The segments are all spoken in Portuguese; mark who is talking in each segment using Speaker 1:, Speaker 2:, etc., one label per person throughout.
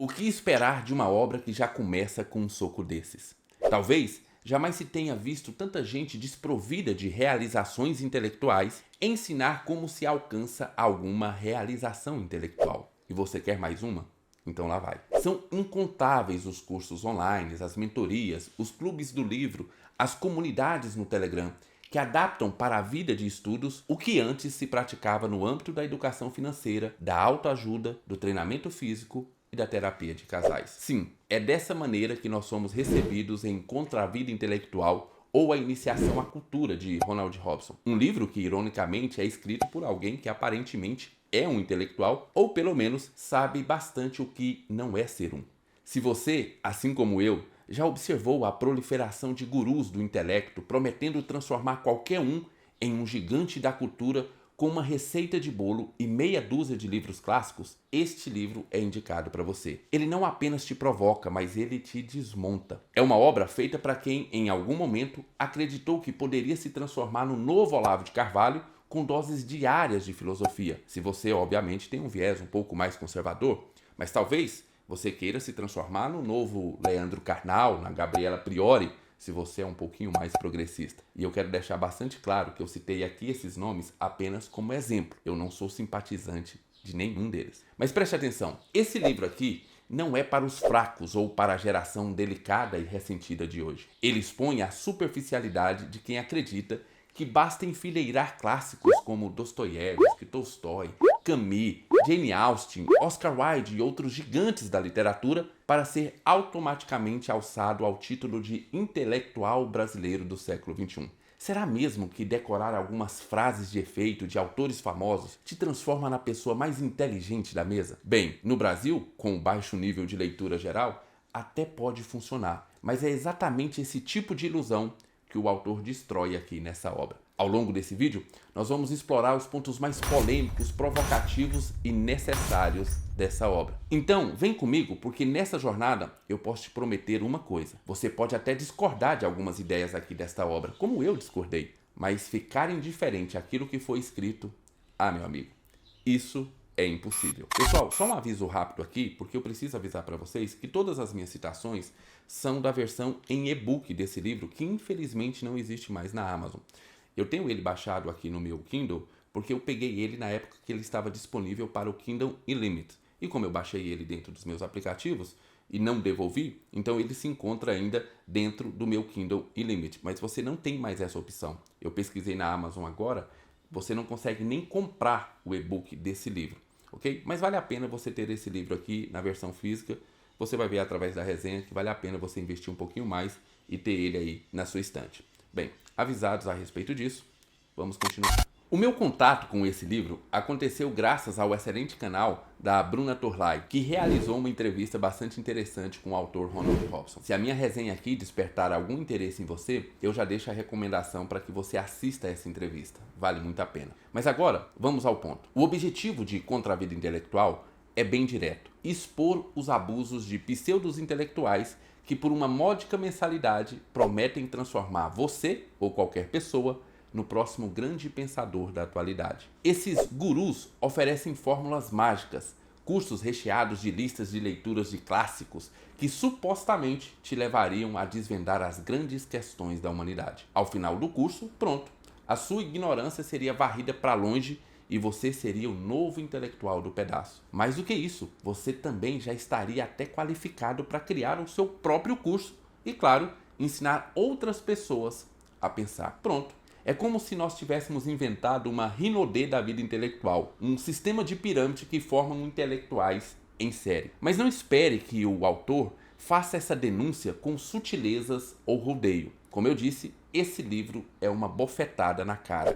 Speaker 1: O que esperar de uma obra que já começa com um soco desses? Talvez jamais se tenha visto tanta gente desprovida de realizações intelectuais ensinar como se alcança alguma realização intelectual. E você quer mais uma? Então lá vai. São incontáveis os cursos online, as mentorias, os clubes do livro, as comunidades no Telegram, que adaptam para a vida de estudos o que antes se praticava no âmbito da educação financeira, da autoajuda, do treinamento físico e da terapia de casais. Sim, é dessa maneira que nós somos recebidos em Contra a Vida Intelectual ou A Iniciação à Cultura, de Ronald Robson. Um livro que, ironicamente, é escrito por alguém que aparentemente é um intelectual ou, pelo menos, sabe bastante o que não é ser um. Se você, assim como eu, já observou a proliferação de gurus do intelecto prometendo transformar qualquer um em um gigante da cultura com uma receita de bolo e meia dúzia de livros clássicos, este livro é indicado para você. Ele não apenas te provoca, mas ele te desmonta. É uma obra feita para quem, em algum momento, acreditou que poderia se transformar no novo Olavo de Carvalho com doses diárias de filosofia. Se você, obviamente, tem um viés um pouco mais conservador, mas talvez você queira se transformar no novo Leandro Carnal, na Gabriela Priori, se você é um pouquinho mais progressista. E eu quero deixar bastante claro que eu citei aqui esses nomes apenas como exemplo. Eu não sou simpatizante de nenhum deles. Mas preste atenção, esse livro aqui não é para os fracos ou para a geração delicada e ressentida de hoje. Ele expõe a superficialidade de quem acredita que basta enfileirar clássicos como Dostoiévski, Tolstói, Camus, Jane Austen, Oscar Wilde e outros gigantes da literatura para ser automaticamente alçado ao título de intelectual brasileiro do século XXI. Será mesmo que decorar algumas frases de efeito de autores famosos te transforma na pessoa mais inteligente da mesa? Bem, no Brasil, com o baixo nível de leitura geral, até pode funcionar, mas é exatamente esse tipo de ilusão que o autor destrói aqui nessa obra. Ao longo desse vídeo, nós vamos explorar os pontos mais polêmicos, provocativos e necessários dessa obra. Então, vem comigo, porque nessa jornada eu posso te prometer uma coisa. Você pode até discordar de algumas ideias aqui desta obra, como eu discordei, mas ficar indiferente àquilo que foi escrito, meu amigo, isso é impossível. Pessoal, só um aviso rápido aqui, porque eu preciso avisar para vocês que todas as minhas citações são da versão em e-book desse livro, que infelizmente não existe mais na Amazon. Eu tenho ele baixado aqui no meu Kindle, porque eu peguei ele na época que ele estava disponível para o Kindle Unlimited. E como eu baixei ele dentro dos meus aplicativos e não devolvi, então ele se encontra ainda dentro do meu Kindle Unlimited. Mas você não tem mais essa opção. Eu pesquisei na Amazon agora, você não consegue nem comprar o e-book desse livro. Ok? Mas vale a pena você ter esse livro aqui na versão física. Você vai ver através da resenha que vale a pena você investir um pouquinho mais e ter ele aí na sua estante. Bem, avisados a respeito disso, vamos continuar. O meu contato com esse livro aconteceu graças ao excelente canal da Bruna Torlai, que realizou uma entrevista bastante interessante com o autor Ronald Robson. Se a minha resenha aqui despertar algum interesse em você, eu já deixo a recomendação para que você assista essa entrevista. Vale muito a pena. Mas agora, vamos ao ponto. O objetivo de Contra a Vida Intelectual é bem direto: expor os abusos de pseudos intelectuais que por uma módica mensalidade prometem transformar você ou qualquer pessoa no próximo grande pensador da atualidade. Esses gurus oferecem fórmulas mágicas, cursos recheados de listas de leituras de clássicos que supostamente te levariam a desvendar as grandes questões da humanidade. Ao final do curso, pronto, a sua ignorância seria varrida para longe e você seria o novo intelectual do pedaço. Mais do que isso, você também já estaria até qualificado para criar o seu próprio curso e, claro, ensinar outras pessoas a pensar. Pronto. É como se nós tivéssemos inventado uma Rinodê da vida intelectual, um sistema de pirâmide que formam intelectuais em série. Mas não espere que o autor faça essa denúncia com sutilezas ou rodeio. Como eu disse, esse livro é uma bofetada na cara.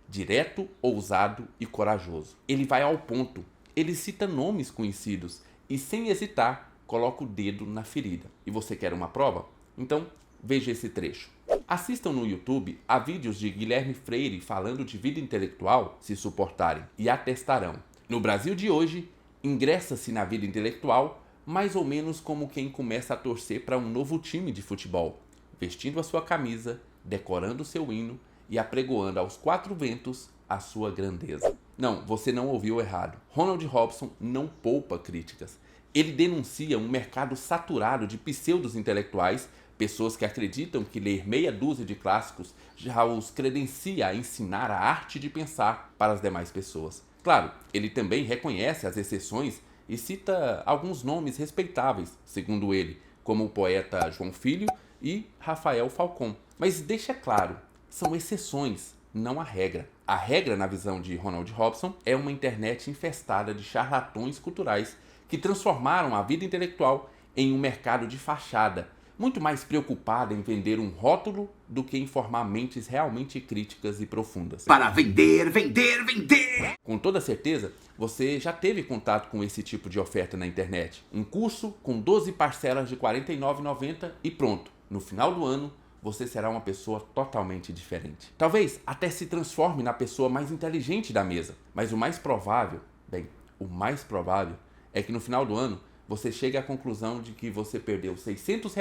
Speaker 1: Direto, ousado e corajoso. Ele vai ao ponto, ele cita nomes conhecidos e, sem hesitar, coloca o dedo na ferida. E você quer uma prova? Então, veja esse trecho. Assistam no YouTube a vídeos de Guilherme Freire falando de vida intelectual, se suportarem, e atestarão. No Brasil de hoje, ingressa-se na vida intelectual mais ou menos como quem começa a torcer para um novo time de futebol, vestindo a sua camisa, decorando seu hino e apregoando aos quatro ventos a sua grandeza. Não, você não ouviu errado. Ronald Robson não poupa críticas. Ele denuncia um mercado saturado de pseudos intelectuais, pessoas que acreditam que ler meia dúzia de clássicos já os credencia a ensinar a arte de pensar para as demais pessoas. Claro, ele também reconhece as exceções e cita alguns nomes respeitáveis, segundo ele, como o poeta João Filho e Rafael Falcon. Mas deixa claro, são exceções, não a regra. A regra, na visão de Ronald Robson, é uma internet infestada de charlatões culturais que transformaram a vida intelectual em um mercado de fachada, muito mais preocupada em vender um rótulo do que em formar mentes realmente críticas e profundas.
Speaker 2: Para vender, vender, vender!
Speaker 1: Com toda certeza, você já teve contato com esse tipo de oferta na internet. Um curso com 12 parcelas de R$ 49,90 e pronto. No final do ano, você será uma pessoa totalmente diferente. Talvez até se transforme na pessoa mais inteligente da mesa. Mas o mais provável é que no final do ano você chegue à conclusão de que você perdeu R$ 600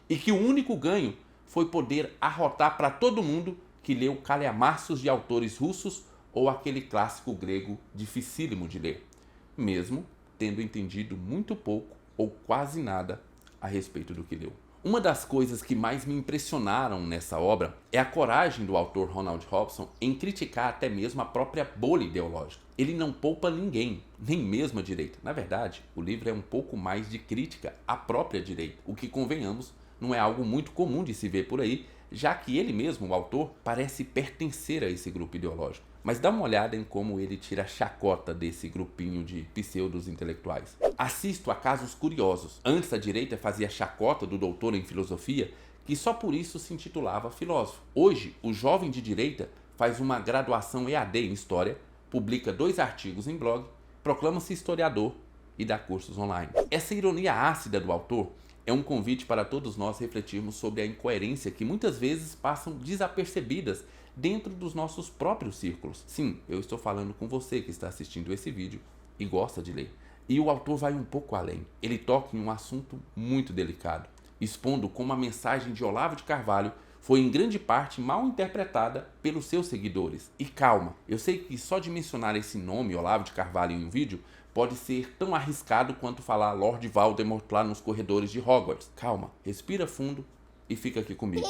Speaker 1: e que o único ganho foi poder arrotar para todo mundo que leu calhamaços de autores russos ou aquele clássico grego dificílimo de ler, mesmo tendo entendido muito pouco ou quase nada a respeito do que leu. Uma das coisas que mais me impressionaram nessa obra é a coragem do autor Ronald Robson em criticar até mesmo a própria bolha ideológica. Ele não poupa ninguém, nem mesmo a direita. Na verdade, o livro é um pouco mais de crítica à própria direita, o que, convenhamos, não é algo muito comum de se ver por aí, já que ele mesmo, o autor, parece pertencer a esse grupo ideológico. Mas dá uma olhada em como ele tira a chacota desse grupinho de pseudos intelectuais. Assisto a casos curiosos. Antes a direita fazia chacota do doutor em filosofia, que só por isso se intitulava filósofo. Hoje, o jovem de direita faz uma graduação EAD em História, publica 2 artigos em blog, proclama-se historiador e dá cursos online. Essa ironia ácida do autor é um convite para todos nós refletirmos sobre a incoerência que muitas vezes passam desapercebidas dentro dos nossos próprios círculos. Sim, eu estou falando com você que está assistindo esse vídeo e gosta de ler. E o autor vai um pouco além. Ele toca em um assunto muito delicado, expondo como a mensagem de Olavo de Carvalho foi em grande parte mal interpretada pelos seus seguidores. E calma, eu sei que só de mencionar esse nome, Olavo de Carvalho, em um vídeo, pode ser tão arriscado quanto falar Lord Voldemort lá nos corredores de Hogwarts. Calma, respira fundo e fica aqui comigo.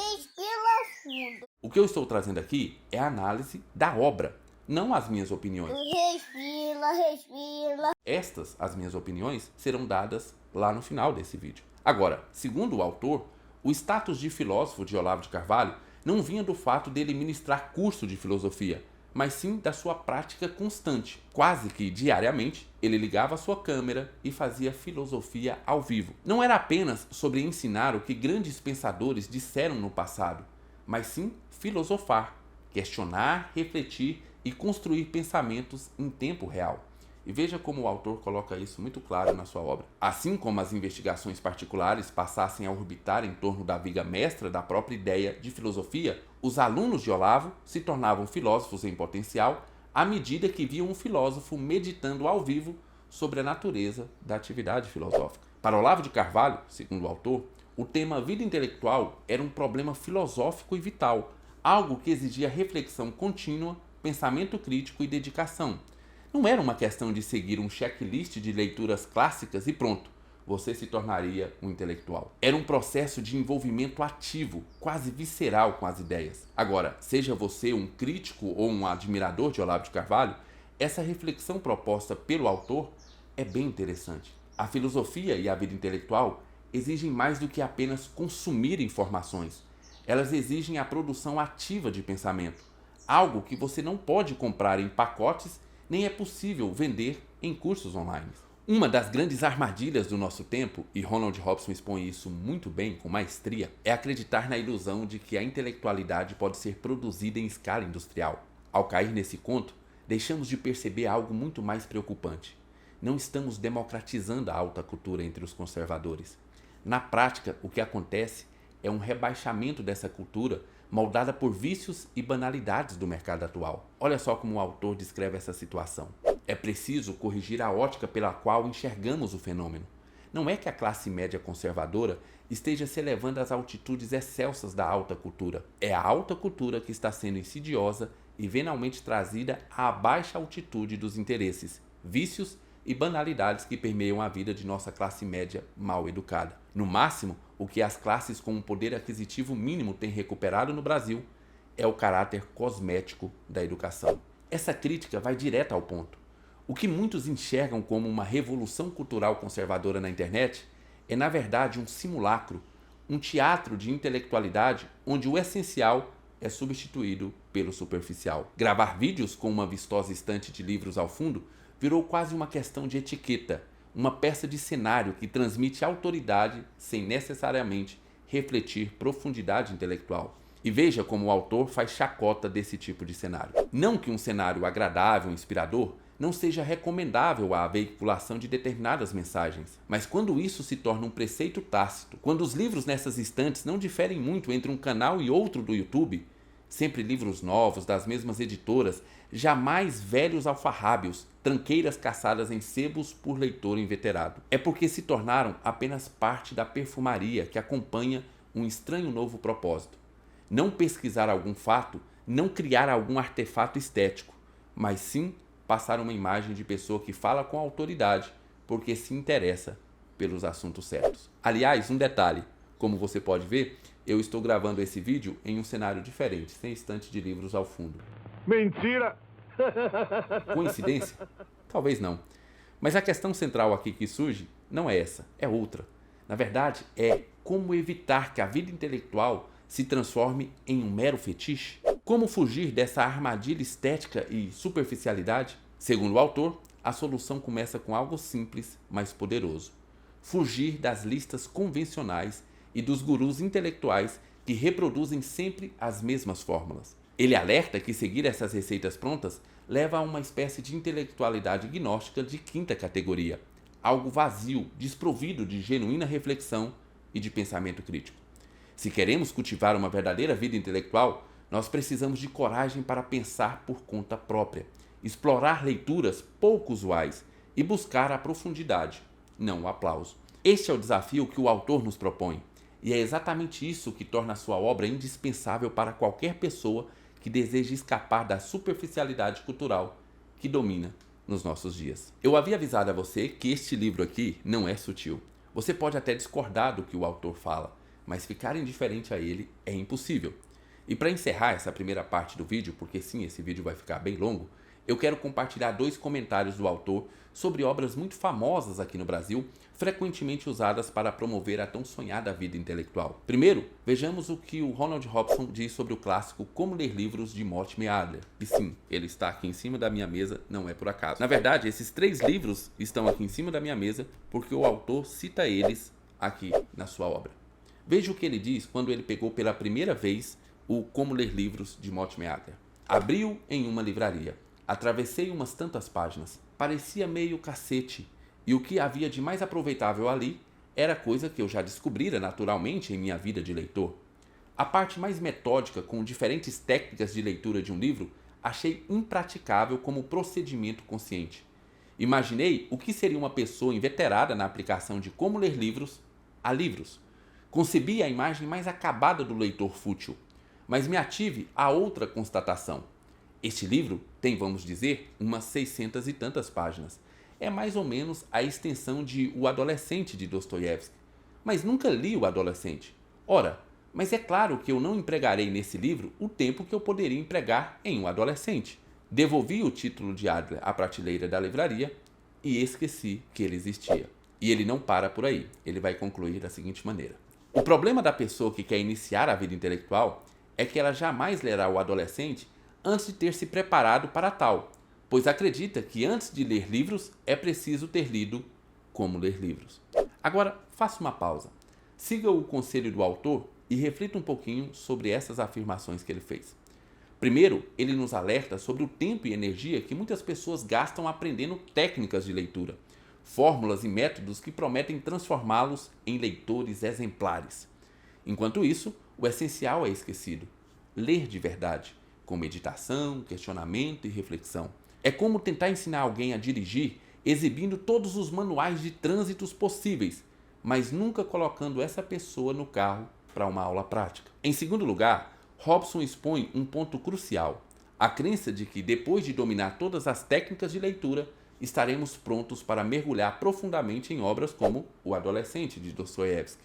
Speaker 1: O que eu estou trazendo aqui é a análise da obra, não as minhas opiniões. Respira. Estas, as minhas opiniões, serão dadas lá no final desse vídeo. Agora, segundo o autor, o status de filósofo de Olavo de Carvalho não vinha do fato dele ministrar curso de filosofia, mas sim da sua prática constante. Quase que diariamente, ele ligava a sua câmera e fazia filosofia ao vivo. Não era apenas sobre ensinar o que grandes pensadores disseram no passado, mas sim filosofar, questionar, refletir e construir pensamentos em tempo real. E veja como o autor coloca isso muito claro na sua obra. Assim como as investigações particulares passassem a orbitar em torno da viga mestra da própria ideia de filosofia, os alunos de Olavo se tornavam filósofos em potencial à medida que viam um filósofo meditando ao vivo sobre a natureza da atividade filosófica. Para Olavo de Carvalho, segundo o autor, o tema vida intelectual era um problema filosófico e vital, algo que exigia reflexão contínua, pensamento crítico e dedicação. Não era uma questão de seguir um checklist de leituras clássicas e pronto, você se tornaria um intelectual. Era um processo de envolvimento ativo, quase visceral com as ideias. Agora, seja você um crítico ou um admirador de Olavo de Carvalho, essa reflexão proposta pelo autor é bem interessante. A filosofia e a vida intelectual exigem mais do que apenas consumir informações. Elas exigem a produção ativa de pensamento, algo que você não pode comprar em pacotes nem é possível vender em cursos online. Uma das grandes armadilhas do nosso tempo, e Ronald Robson expõe isso muito bem, com maestria, é acreditar na ilusão de que a intelectualidade pode ser produzida em escala industrial. Ao cair nesse conto, deixamos de perceber algo muito mais preocupante. Não estamos democratizando a alta cultura entre os conservadores. Na prática, o que acontece é um rebaixamento dessa cultura moldada por vícios e banalidades do mercado atual. Olha só como o autor descreve essa situação. É preciso corrigir a ótica pela qual enxergamos o fenômeno. Não é que a classe média conservadora esteja se elevando às altitudes excelsas da alta cultura. É a alta cultura que está sendo insidiosa e venalmente trazida à baixa altitude dos interesses, vícios e banalidades que permeiam a vida de nossa classe média mal educada. No máximo, o que as classes com um poder aquisitivo mínimo têm recuperado no Brasil é o caráter cosmético da educação. Essa crítica vai direto ao ponto. O que muitos enxergam como uma revolução cultural conservadora na internet é, na verdade, um simulacro, um teatro de intelectualidade onde o essencial é substituído pelo superficial. Gravar vídeos com uma vistosa estante de livros ao fundo virou quase uma questão de etiqueta, uma peça de cenário que transmite autoridade sem necessariamente refletir profundidade intelectual. E veja como o autor faz chacota desse tipo de cenário. Não que um cenário agradável, inspirador, não seja recomendável à veiculação de determinadas mensagens, mas quando isso se torna um preceito tácito, quando os livros nessas estantes não diferem muito entre um canal e outro do YouTube, sempre livros novos, das mesmas editoras, jamais velhos alfarrábios, tranqueiras caçadas em sebos por leitor inveterado. É porque se tornaram apenas parte da perfumaria que acompanha um estranho novo propósito. Não pesquisar algum fato, não criar algum artefato estético, mas sim passar uma imagem de pessoa que fala com autoridade porque se interessa pelos assuntos certos. Aliás, um detalhe, como você pode ver, eu estou gravando esse vídeo em um cenário diferente, sem estante de livros ao fundo.
Speaker 3: Mentira!
Speaker 1: Coincidência? Talvez não. Mas a questão central aqui que surge não é essa, é outra. Na verdade, é como evitar que a vida intelectual se transforme em um mero fetiche? Como fugir dessa armadilha estética e superficialidade? Segundo o autor, a solução começa com algo simples, mas poderoso. Fugir das listas convencionais e dos gurus intelectuais que reproduzem sempre as mesmas fórmulas. Ele alerta que seguir essas receitas prontas leva a uma espécie de intelectualidade gnóstica de quinta categoria, algo vazio, desprovido de genuína reflexão e de pensamento crítico. Se queremos cultivar uma verdadeira vida intelectual, nós precisamos de coragem para pensar por conta própria, explorar leituras pouco usuais e buscar a profundidade, não o aplauso. Este é o desafio que o autor nos propõe, e é exatamente isso que torna a sua obra indispensável para qualquer pessoa que deseje escapar da superficialidade cultural que domina nos nossos dias. Eu havia avisado a você que este livro aqui não é sutil. Você pode até discordar do que o autor fala, mas ficar indiferente a ele é impossível. E para encerrar essa primeira parte do vídeo, porque sim, esse vídeo vai ficar bem longo, eu quero compartilhar 2 comentários do autor sobre obras muito famosas aqui no Brasil, frequentemente usadas para promover a tão sonhada vida intelectual. Primeiro, vejamos o que o Ronald Robson diz sobre o clássico Como Ler Livros de Mortimer Adler. E sim, ele está aqui em cima da minha mesa, não é por acaso. Na verdade, esses 3 livros estão aqui em cima da minha mesa porque o autor cita eles aqui na sua obra. Veja o que ele diz quando ele pegou pela primeira vez o Como Ler Livros de Mortimer Adler. Abriu em uma livraria. Atravessei umas tantas páginas. Parecia meio cacete. E o que havia de mais aproveitável ali era coisa que eu já descobrira naturalmente em minha vida de leitor. A parte mais metódica com diferentes técnicas de leitura de um livro achei impraticável como procedimento consciente. Imaginei o que seria uma pessoa inveterada na aplicação de como ler livros a livros. Concebi a imagem mais acabada do leitor fútil, mas me ative a outra constatação. Este livro tem, vamos dizer, umas 600 e tantas páginas. É mais ou menos a extensão de O Adolescente de Dostoiévski. Mas nunca li O Adolescente. Ora, mas é claro que eu não empregarei nesse livro o tempo que eu poderia empregar em O Adolescente. Devolvi o título de Adler à prateleira da livraria e esqueci que ele existia. E ele não para por aí. Ele vai concluir da seguinte maneira. O problema da pessoa que quer iniciar a vida intelectual é que ela jamais lerá O Adolescente antes de ter se preparado para tal, pois acredita que antes de ler livros é preciso ter lido Como Ler Livros. Agora, faça uma pausa. Siga o conselho do autor e reflita um pouquinho sobre essas afirmações que ele fez. Primeiro, ele nos alerta sobre o tempo e energia que muitas pessoas gastam aprendendo técnicas de leitura, fórmulas e métodos que prometem transformá-los em leitores exemplares. Enquanto isso, o essencial é esquecido. Ler de verdade, com meditação, questionamento e reflexão. É como tentar ensinar alguém a dirigir exibindo todos os manuais de trânsitos possíveis, mas nunca colocando essa pessoa no carro para uma aula prática. Em segundo lugar, Robson expõe um ponto crucial: a crença de que depois de dominar todas as técnicas de leitura, estaremos prontos para mergulhar profundamente em obras como O Adolescente, de Dostoiévski.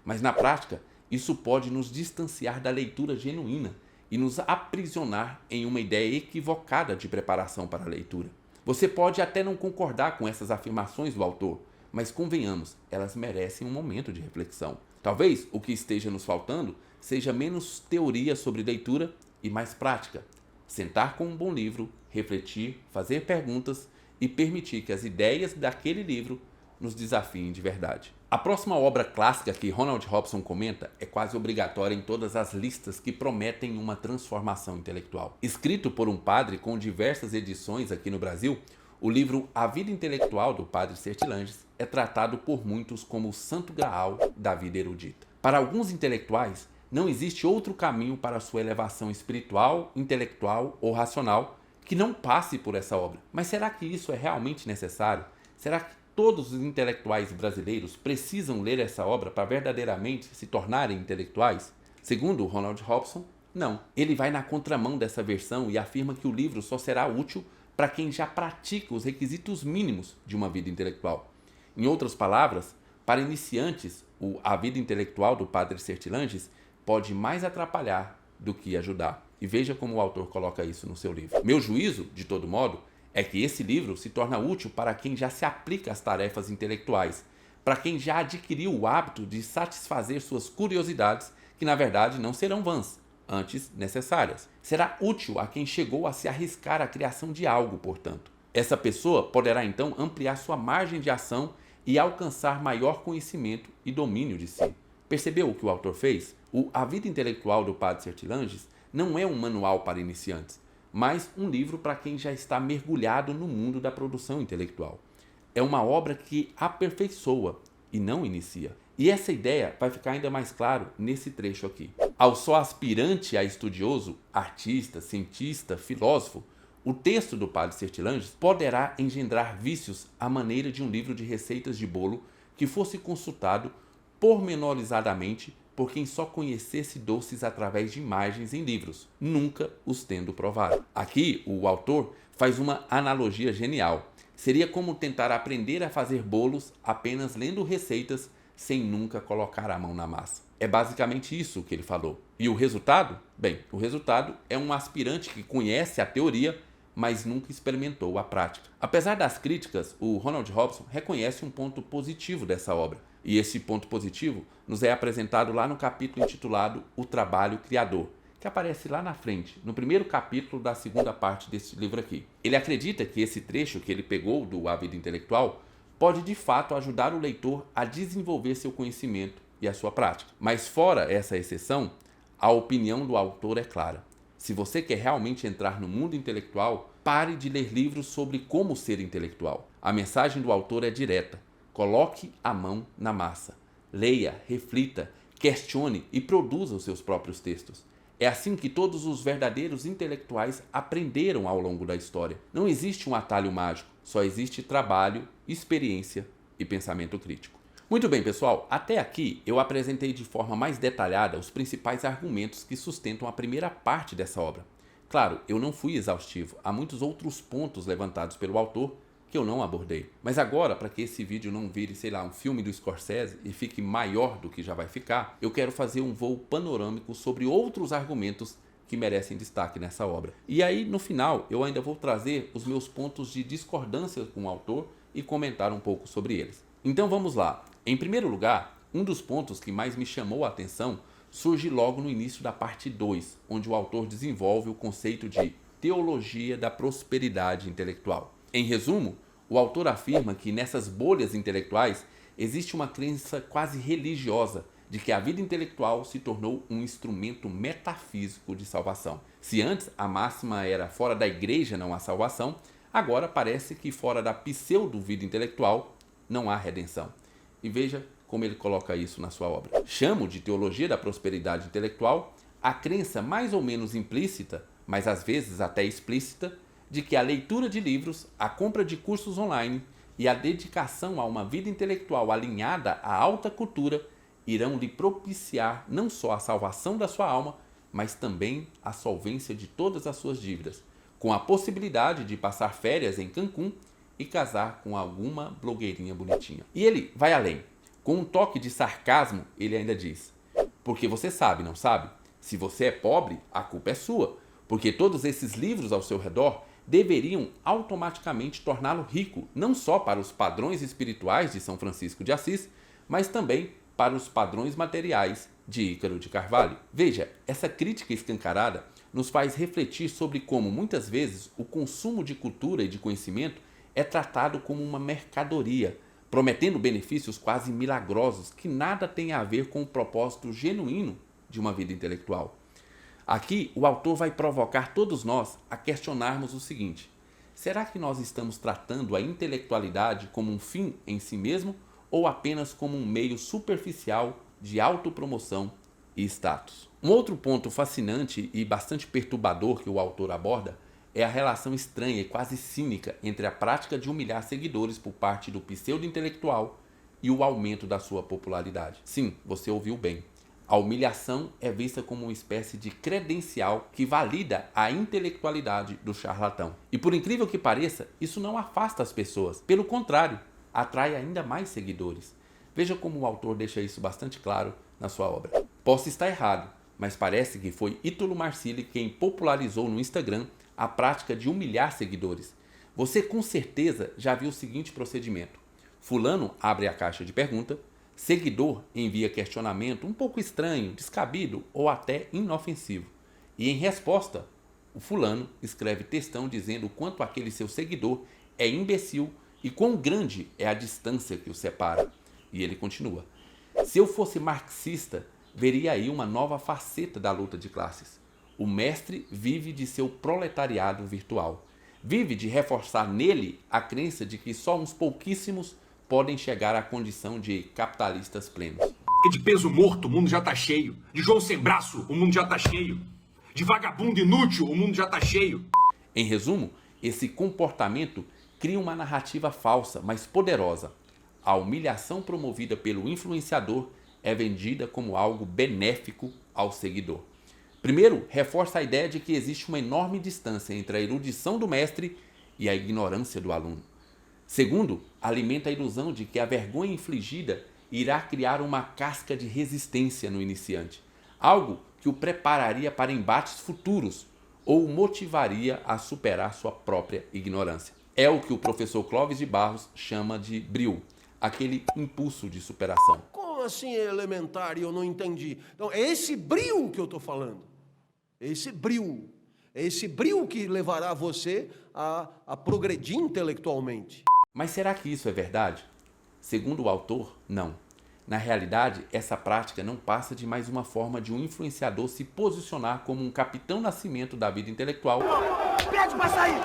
Speaker 1: Mas na prática, isso pode nos distanciar da leitura genuína e nos aprisionar em uma ideia equivocada de preparação para a leitura. Você pode até não concordar com essas afirmações do autor, mas convenhamos, elas merecem um momento de reflexão. Talvez o que esteja nos faltando seja menos teoria sobre leitura e mais prática. Sentar com um bom livro, refletir, fazer perguntas e permitir que as ideias daquele livro nos desafiem de verdade. A próxima obra clássica que Ronald Robson comenta é quase obrigatória em todas as listas que prometem uma transformação intelectual. Escrito por um padre com diversas edições aqui no Brasil, o livro A Vida Intelectual, do Padre Sertilanges, é tratado por muitos como o santo graal da vida erudita. Para alguns intelectuais, não existe outro caminho para a sua elevação espiritual, intelectual ou racional que não passe por essa obra. Mas será que isso é realmente necessário? Será que todos os intelectuais brasileiros precisam ler essa obra para verdadeiramente se tornarem intelectuais? Segundo Ronald Robson, não. Ele vai na contramão dessa versão e afirma que o livro só será útil para quem já pratica os requisitos mínimos de uma vida intelectual. Em outras palavras, para iniciantes, A Vida Intelectual, do Padre Sertilanges, pode mais atrapalhar do que ajudar. E veja como o autor coloca isso no seu livro. Meu juízo, de todo modo, é que esse livro se torna útil para quem já se aplica às tarefas intelectuais, para quem já adquiriu o hábito de satisfazer suas curiosidades, que na verdade não serão vãs, antes necessárias. Será útil a quem chegou a se arriscar à criação de algo, portanto. Essa pessoa poderá então ampliar sua margem de ação e alcançar maior conhecimento e domínio de si. Percebeu o que o autor fez? A Vida Intelectual, do Padre Sertilanges não é um manual para iniciantes, mas um livro para quem já está mergulhado no mundo da produção intelectual. É uma obra que aperfeiçoa e não inicia. E essa ideia vai ficar ainda mais claro nesse trecho aqui. Ao só aspirante a estudioso, artista, cientista, filósofo, o texto do Padre Sertilanges poderá engendrar vícios à maneira de um livro de receitas de bolo que fosse consultado pormenorizadamente por quem só conhecesse doces através de imagens em livros, nunca os tendo provado. Aqui, o autor faz uma analogia genial. Seria como tentar aprender a fazer bolos apenas lendo receitas sem nunca colocar a mão na massa. É basicamente isso que ele falou. E o resultado? Bem, o resultado é um aspirante que conhece a teoria, mas nunca experimentou a prática. Apesar das críticas, o Ronald Robson reconhece um ponto positivo dessa obra. E esse ponto positivo nos é apresentado lá no capítulo intitulado O Trabalho Criador, que aparece lá na frente, no primeiro capítulo da segunda parte desse livro aqui. Ele acredita que esse trecho que ele pegou do A Vida Intelectual pode de fato ajudar o leitor a desenvolver seu conhecimento e a sua prática. Mas fora essa exceção, a opinião do autor é clara. Se você quer realmente entrar no mundo intelectual, pare de ler livros sobre como ser intelectual. A mensagem do autor é direta. Coloque a mão na massa. Leia, reflita, questione e produza os seus próprios textos. É assim que todos os verdadeiros intelectuais aprenderam ao longo da história. Não existe um atalho mágico, só existe trabalho, experiência e pensamento crítico. Muito bem, pessoal, até aqui eu apresentei de forma mais detalhada os principais argumentos que sustentam a primeira parte dessa obra. Claro, eu não fui exaustivo, há muitos outros pontos levantados pelo autor que eu não abordei. Mas agora, para que esse vídeo não vire, um filme do Scorsese e fique maior do que já vai ficar, eu quero fazer um voo panorâmico sobre outros argumentos que merecem destaque nessa obra. E aí, no final, eu ainda vou trazer os meus pontos de discordância com o autor e comentar um pouco sobre eles. Então vamos lá. Em primeiro lugar, um dos pontos que mais me chamou a atenção surge logo no início da parte 2, onde o autor desenvolve o conceito de teologia da prosperidade intelectual. Em resumo, o autor afirma que nessas bolhas intelectuais existe uma crença quase religiosa de que a vida intelectual se tornou um instrumento metafísico de salvação. Se antes a máxima era fora da igreja não há salvação, agora parece que fora da pseudo-vida intelectual não há redenção. E veja como ele coloca isso na sua obra. Chamo de teologia da prosperidade intelectual a crença mais ou menos implícita, mas às vezes até explícita, de que a leitura de livros, a compra de cursos online e a dedicação a uma vida intelectual alinhada à alta cultura irão lhe propiciar não só a salvação da sua alma, mas também a solvência de todas as suas dívidas, com a possibilidade de passar férias em Cancún e casar com alguma blogueirinha bonitinha. E ele vai além. Com um toque de sarcasmo, ele ainda diz: porque você sabe, não sabe? Se você é pobre, a culpa é sua, porque todos esses livros ao seu redor deveriam automaticamente torná-lo rico, não só para os padrões espirituais de São Francisco de Assis, mas também para os padrões materiais de Ícaro de Carvalho. Veja, essa crítica escancarada nos faz refletir sobre como muitas vezes o consumo de cultura e de conhecimento é tratado como uma mercadoria, prometendo benefícios quase milagrosos que nada têm a ver com o propósito genuíno de uma vida intelectual. Aqui, o autor vai provocar todos nós a questionarmos o seguinte: será que nós estamos tratando a intelectualidade como um fim em si mesmo ou apenas como um meio superficial de autopromoção e status? Um outro ponto fascinante e bastante perturbador que o autor aborda é a relação estranha e quase cínica entre a prática de humilhar seguidores por parte do pseudo-intelectual e o aumento da sua popularidade. Sim, você ouviu bem. A humilhação é vista como uma espécie de credencial que valida a intelectualidade do charlatão. E por incrível que pareça, isso não afasta as pessoas. Pelo contrário, atrai ainda mais seguidores. Veja como o autor deixa isso bastante claro na sua obra. Posso estar errado, mas parece que foi Ítalo Marcilli quem popularizou no Instagram a prática de humilhar seguidores. Você com certeza já viu o seguinte procedimento: fulano abre a caixa de pergunta, seguidor envia questionamento um pouco estranho, descabido ou até inofensivo. E em resposta, o fulano escreve textão dizendo o quanto aquele seu seguidor é imbecil e quão grande é a distância que o separa. E ele continua: se eu fosse marxista, veria aí uma nova faceta da luta de classes. O mestre vive de seu proletariado virtual. Vive de reforçar nele a crença de que só uns pouquíssimos podem chegar à condição de capitalistas plenos.
Speaker 2: De peso morto, o mundo já tá cheio. De João sem braço, o mundo já tá cheio. De vagabundo inútil, o mundo já tá cheio.
Speaker 1: Em resumo, esse comportamento cria uma narrativa falsa, mas poderosa. A humilhação promovida pelo influenciador é vendida como algo benéfico ao seguidor. Primeiro, reforça a ideia de que existe uma enorme distância entre a erudição do mestre e a ignorância do aluno. Segundo, alimenta a ilusão de que a vergonha infligida irá criar uma casca de resistência no iniciante, algo que o prepararia para embates futuros ou o motivaria a superar sua própria ignorância. É o que o professor Clóvis de Barros chama de bril, aquele impulso de superação.
Speaker 3: Como assim é elementar e eu não entendi? Então, é esse bril que eu estou falando. É esse bril. É esse bril que levará você a progredir intelectualmente.
Speaker 1: Mas será que isso é verdade? Segundo o autor, não. Na realidade, essa prática não passa de mais uma forma de um influenciador se posicionar como um capitão nascimento da vida intelectual,
Speaker 2: Pede pra sair!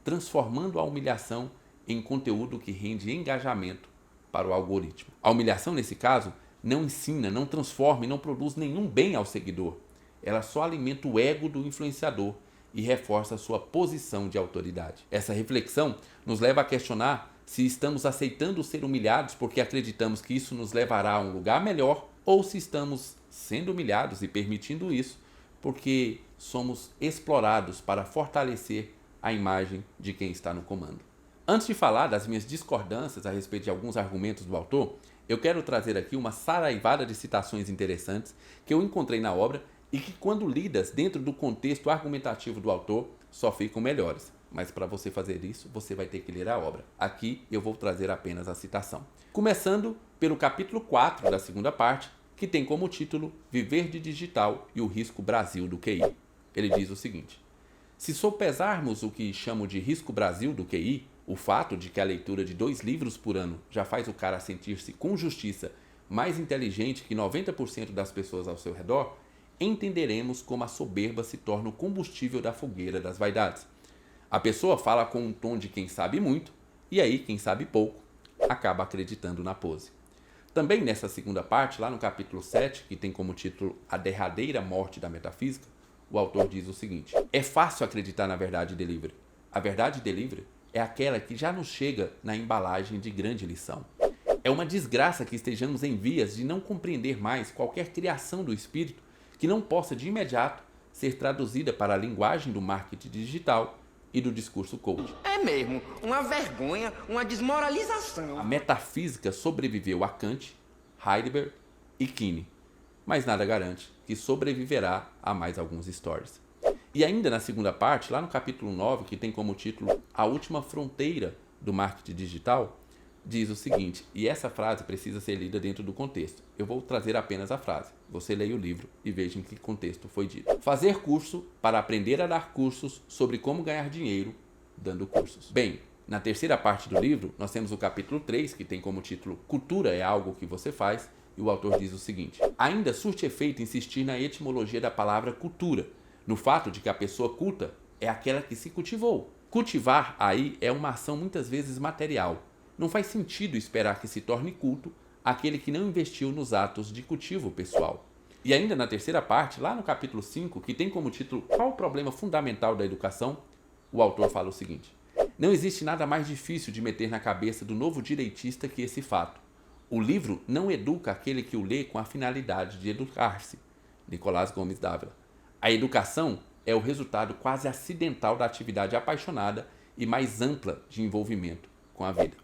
Speaker 1: transformando a humilhação em conteúdo que rende engajamento para o algoritmo. A humilhação, nesse caso, não ensina, não transforma e não produz nenhum bem ao seguidor. Ela só alimenta o ego do influenciador e reforça a sua posição de autoridade. Essa reflexão nos leva a questionar se estamos aceitando ser humilhados porque acreditamos que isso nos levará a um lugar melhor ou se estamos sendo humilhados e permitindo isso porque somos explorados para fortalecer a imagem de quem está no comando. Antes de falar das minhas discordâncias a respeito de alguns argumentos do autor, eu quero trazer aqui uma saraivada de citações interessantes que eu encontrei na obra e que, quando lidas dentro do contexto argumentativo do autor, só ficam melhores. Mas para você fazer isso, você vai ter que ler a obra. Aqui eu vou trazer apenas a citação. Começando pelo capítulo 4 da segunda parte, que tem como título Viver de Digital e o Risco Brasil do QI. Ele diz o seguinte: se sopesarmos o que chamo de risco Brasil do QI, o fato de que a leitura de 2 livros por ano já faz o cara sentir-se com justiça mais inteligente que 90% das pessoas ao seu redor, entenderemos como a soberba se torna o combustível da fogueira das vaidades. A pessoa fala com um tom de quem sabe muito, e aí quem sabe pouco acaba acreditando na pose. Também nessa segunda parte, lá no capítulo 7, que tem como título A Derradeira Morte da Metafísica, o autor diz o seguinte: é fácil acreditar na verdade delivery. A verdade delivery é aquela que já nos chega na embalagem de grande lição. É uma desgraça que estejamos em vias de não compreender mais qualquer criação do espírito que não possa de imediato ser traduzida para a linguagem do marketing digital e do discurso coach.
Speaker 4: É mesmo, uma vergonha, uma desmoralização.
Speaker 1: A metafísica sobreviveu a Kant, Heidegger e Quine, mas nada garante que sobreviverá a mais alguns stories. E ainda na segunda parte, lá no capítulo 9, que tem como título A Última Fronteira do Marketing Digital, diz o seguinte, e essa frase precisa ser lida dentro do contexto. Eu vou trazer apenas a frase. Você leia o livro e veja em que contexto foi dito. Fazer curso para aprender a dar cursos sobre como ganhar dinheiro dando cursos. Bem, na terceira parte do livro, nós temos o capítulo 3, que tem como título Cultura é algo que você faz, e o autor diz o seguinte: ainda surte efeito insistir na etimologia da palavra cultura, no fato de que a pessoa culta é aquela que se cultivou. Cultivar aí é uma ação muitas vezes material. Não faz sentido esperar que se torne culto aquele que não investiu nos atos de cultivo pessoal. E ainda na terceira parte, lá no capítulo 5, que tem como título Qual o problema fundamental da educação, o autor fala o seguinte: não existe nada mais difícil de meter na cabeça do novo direitista que esse fato. O livro não educa aquele que o lê com a finalidade de educar-se. Nicolás Gomes Dávila. A educação é o resultado quase acidental da atividade apaixonada e mais ampla de envolvimento com a vida.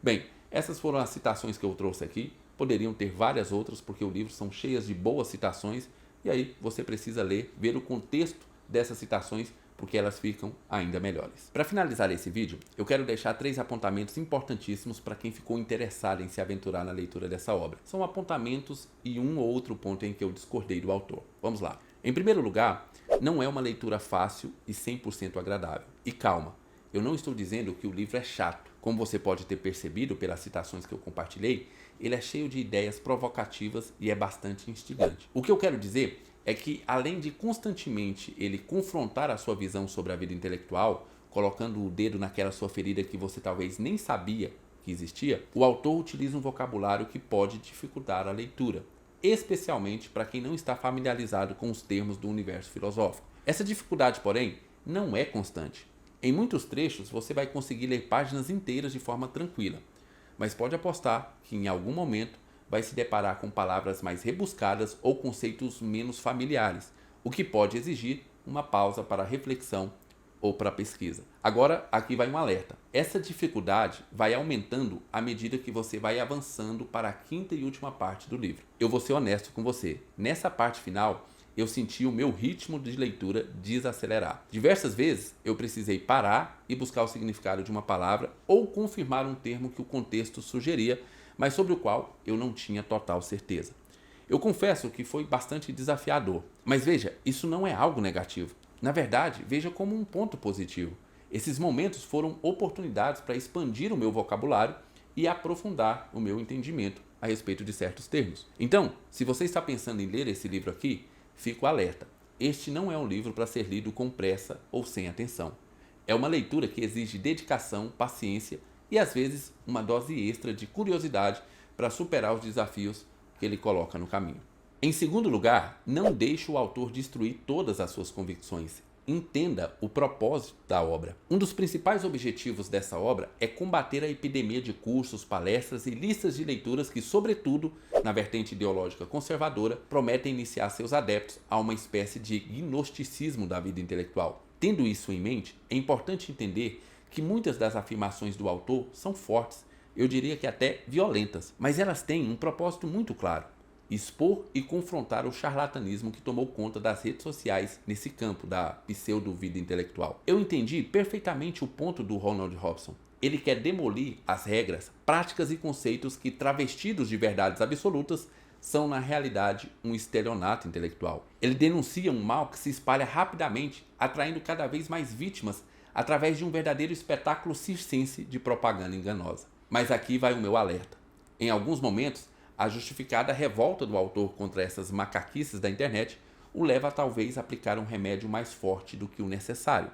Speaker 1: Bem, essas foram as citações que eu trouxe aqui. Poderiam ter várias outras, porque o livro são cheias de boas citações, e aí você precisa ler, ver o contexto dessas citações, porque elas ficam ainda melhores. Para finalizar esse vídeo, eu quero deixar 3 apontamentos importantíssimos para quem ficou interessado em se aventurar na leitura dessa obra. São apontamentos e um ou outro ponto em que eu discordei do autor. Vamos lá. Em primeiro lugar, não é uma leitura fácil e 100% agradável. E calma, eu não estou dizendo que o livro é chato. Como você pode ter percebido pelas citações que eu compartilhei, ele é cheio de ideias provocativas e é bastante instigante. O que eu quero dizer é que, além de constantemente ele confrontar a sua visão sobre a vida intelectual, colocando o dedo naquela sua ferida que você talvez nem sabia que existia, o autor utiliza um vocabulário que pode dificultar a leitura, especialmente para quem não está familiarizado com os termos do universo filosófico. Essa dificuldade, porém, não é constante. Em muitos trechos você vai conseguir ler páginas inteiras de forma tranquila, mas pode apostar que em algum momento vai se deparar com palavras mais rebuscadas ou conceitos menos familiares, o que pode exigir uma pausa para reflexão ou para pesquisa. Agora, aqui vai um alerta. Essa dificuldade vai aumentando à medida que você vai avançando para a quinta e última parte do livro. Eu vou ser honesto com você. Nessa parte final, eu senti o meu ritmo de leitura desacelerar. Diversas vezes eu precisei parar e buscar o significado de uma palavra ou confirmar um termo que o contexto sugeria, mas sobre o qual eu não tinha total certeza. Eu confesso que foi bastante desafiador, mas veja, isso não é algo negativo. Na verdade, veja como um ponto positivo. Esses momentos foram oportunidades para expandir o meu vocabulário e aprofundar o meu entendimento a respeito de certos termos. Então, se você está pensando em ler esse livro aqui, fico alerta. Este não é um livro para ser lido com pressa ou sem atenção. É uma leitura que exige dedicação, paciência e às vezes uma dose extra de curiosidade para superar os desafios que ele coloca no caminho. Em segundo lugar, não deixe o autor destruir todas as suas convicções. Entenda o propósito da obra. Um dos principais objetivos dessa obra é combater a epidemia de cursos, palestras e listas de leituras que, sobretudo na vertente ideológica conservadora, prometem iniciar seus adeptos a uma espécie de gnosticismo da vida intelectual. Tendo isso em mente, é importante entender que muitas das afirmações do autor são fortes, eu diria que até violentas, mas elas têm um propósito muito claro: expor e confrontar o charlatanismo que tomou conta das redes sociais nesse campo da pseudo-vida intelectual. Eu entendi perfeitamente o ponto do Ronald Robson. Ele quer demolir as regras, práticas e conceitos que, travestidos de verdades absolutas, são na realidade um estelionato intelectual. Ele denuncia um mal que se espalha rapidamente, atraindo cada vez mais vítimas através de um verdadeiro espetáculo circense de propaganda enganosa. Mas aqui vai o meu alerta. Em alguns momentos, a justificada revolta do autor contra essas macaquices da internet o leva a talvez aplicar um remédio mais forte do que o necessário.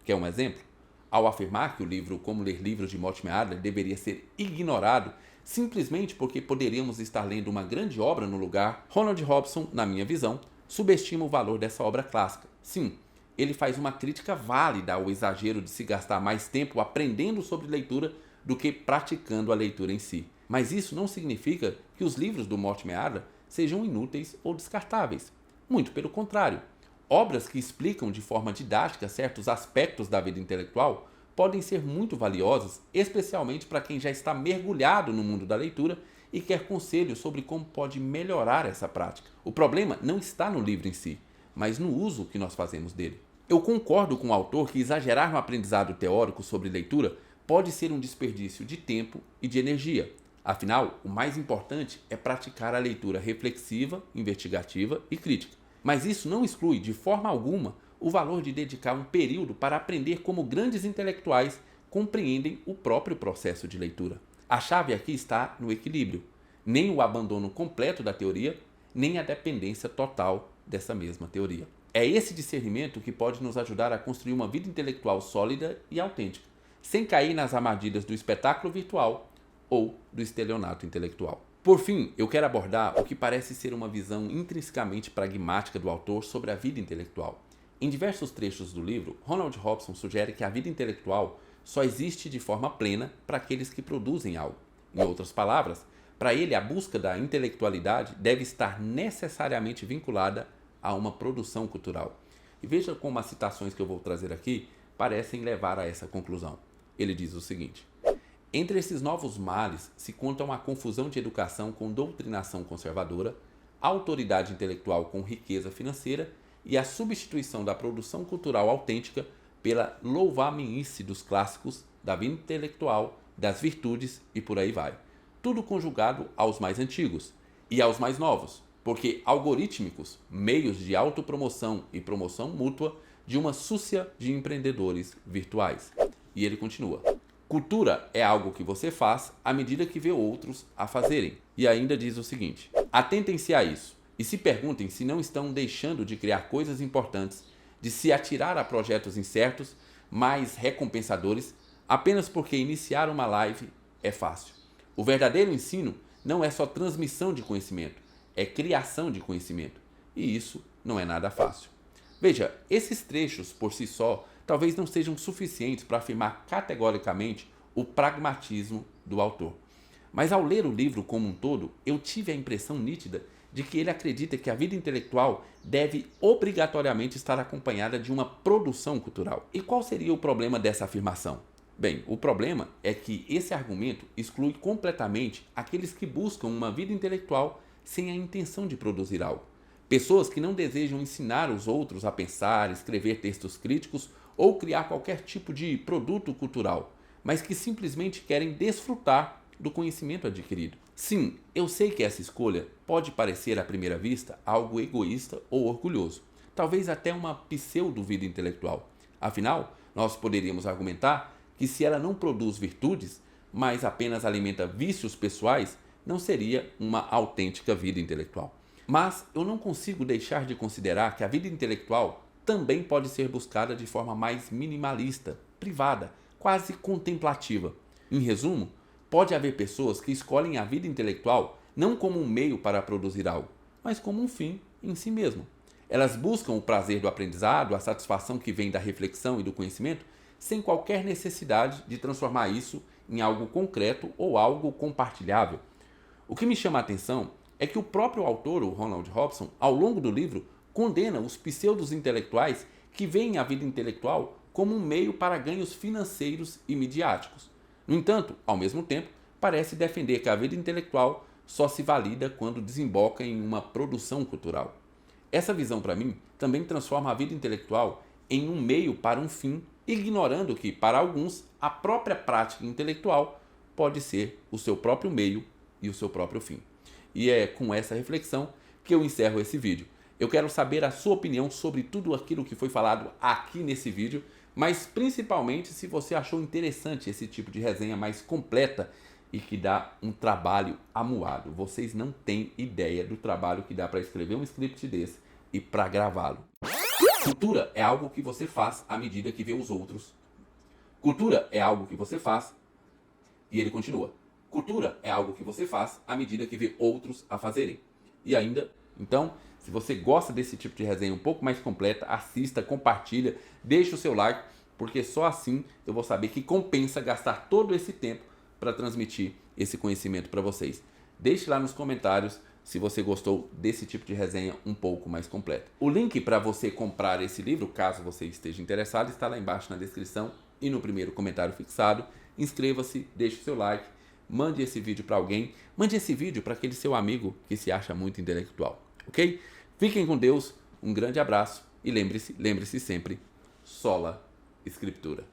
Speaker 1: Quer um exemplo? Ao afirmar que o livro Como Ler Livros de Mortimer Adler deveria ser ignorado simplesmente porque poderíamos estar lendo uma grande obra no lugar, Ronald Robson, na minha visão, subestima o valor dessa obra clássica. Sim, ele faz uma crítica válida ao exagero de se gastar mais tempo aprendendo sobre leitura do que praticando a leitura em si. Mas isso não significa que os livros do Mortimer Adler sejam inúteis ou descartáveis. Muito pelo contrário. Obras que explicam de forma didática certos aspectos da vida intelectual podem ser muito valiosas, especialmente para quem já está mergulhado no mundo da leitura e quer conselhos sobre como pode melhorar essa prática. O problema não está no livro em si, mas no uso que nós fazemos dele. Eu concordo com o autor que exagerar no aprendizado teórico sobre leitura pode ser um desperdício de tempo e de energia. Afinal, o mais importante é praticar a leitura reflexiva, investigativa e crítica. Mas isso não exclui, de forma alguma, o valor de dedicar um período para aprender como grandes intelectuais compreendem o próprio processo de leitura. A chave aqui está no equilíbrio. Nem o abandono completo da teoria, nem a dependência total dessa mesma teoria. É esse discernimento que pode nos ajudar a construir uma vida intelectual sólida e autêntica, sem cair nas armadilhas do espetáculo virtual ou do estelionato intelectual. Por fim, eu quero abordar o que parece ser uma visão intrinsecamente pragmática do autor sobre a vida intelectual. Em diversos trechos do livro, Ronald Robson sugere que a vida intelectual só existe de forma plena para aqueles que produzem algo. Em outras palavras, para ele, a busca da intelectualidade deve estar necessariamente vinculada a uma produção cultural. E veja como as citações que eu vou trazer aqui parecem levar a essa conclusão. Ele diz o seguinte: entre esses novos males se contam a confusão de educação com doutrinação conservadora, a autoridade intelectual com riqueza financeira e a substituição da produção cultural autêntica pela louvamice dos clássicos, da vida intelectual, das virtudes e por aí vai. Tudo conjugado aos mais antigos e aos mais novos, porque algorítmicos, meios de autopromoção e promoção mútua de uma súcia de empreendedores virtuais. E ele continua: cultura é algo que você faz à medida que vê outros a fazerem. E ainda diz o seguinte: atentem-se a isso e se perguntem se não estão deixando de criar coisas importantes, de se atirar a projetos incertos, mais recompensadores, apenas porque iniciar uma live é fácil. O verdadeiro ensino não é só transmissão de conhecimento, é criação de conhecimento. E isso não é nada fácil. Veja, esses trechos por si só talvez não sejam suficientes para afirmar categoricamente o pragmatismo do autor. Mas ao ler o livro como um todo, eu tive a impressão nítida de que ele acredita que a vida intelectual deve obrigatoriamente estar acompanhada de uma produção cultural. E qual seria o problema dessa afirmação? Bem, o problema é que esse argumento exclui completamente aqueles que buscam uma vida intelectual sem a intenção de produzir algo. Pessoas que não desejam ensinar os outros a pensar, escrever textos críticos ou criar qualquer tipo de produto cultural, mas que simplesmente querem desfrutar do conhecimento adquirido. Sim, eu sei que essa escolha pode parecer à primeira vista algo egoísta ou orgulhoso, talvez até uma pseudo-vida intelectual. Afinal, nós poderíamos argumentar que se ela não produz virtudes, mas apenas alimenta vícios pessoais, não seria uma autêntica vida intelectual. Mas eu não consigo deixar de considerar que a vida intelectual também pode ser buscada de forma mais minimalista, privada, quase contemplativa. Em resumo, pode haver pessoas que escolhem a vida intelectual não como um meio para produzir algo, mas como um fim em si mesmo. Elas buscam o prazer do aprendizado, a satisfação que vem da reflexão e do conhecimento, sem qualquer necessidade de transformar isso em algo concreto ou algo compartilhável. O que me chama a atenção é que o próprio autor, o Ronald Robson, ao longo do livro, condena os pseudos intelectuais que veem a vida intelectual como um meio para ganhos financeiros e midiáticos. No entanto, ao mesmo tempo, parece defender que a vida intelectual só se valida quando desemboca em uma produção cultural. Essa visão, para mim, também transforma a vida intelectual em um meio para um fim, ignorando que, para alguns, a própria prática intelectual pode ser o seu próprio meio e o seu próprio fim. E é com essa reflexão que eu encerro esse vídeo. Eu quero saber a sua opinião sobre tudo aquilo que foi falado aqui nesse vídeo, mas principalmente se você achou interessante esse tipo de resenha mais completa e que dá um trabalho amuado. Vocês não têm ideia do trabalho que dá para escrever um script desse e para gravá-lo. Cultura é algo que você faz à medida que vê os outros. Cultura é algo que você faz. E ele continua. Cultura é algo que você faz à medida que vê outros a fazerem. E ainda, então, se você gosta desse tipo de resenha um pouco mais completa, assista, compartilha, deixa o seu like, porque só assim eu vou saber que compensa gastar todo esse tempo para transmitir esse conhecimento para vocês. Deixe lá nos comentários se você gostou desse tipo de resenha um pouco mais completa. O link para você comprar esse livro, caso você esteja interessado, está lá embaixo na descrição e no primeiro comentário fixado. Inscreva-se, deixe o seu like, mande esse vídeo para alguém, mande esse vídeo para aquele seu amigo que se acha muito intelectual, ok? Fiquem com Deus, um grande abraço e lembre-se sempre, sola Escritura.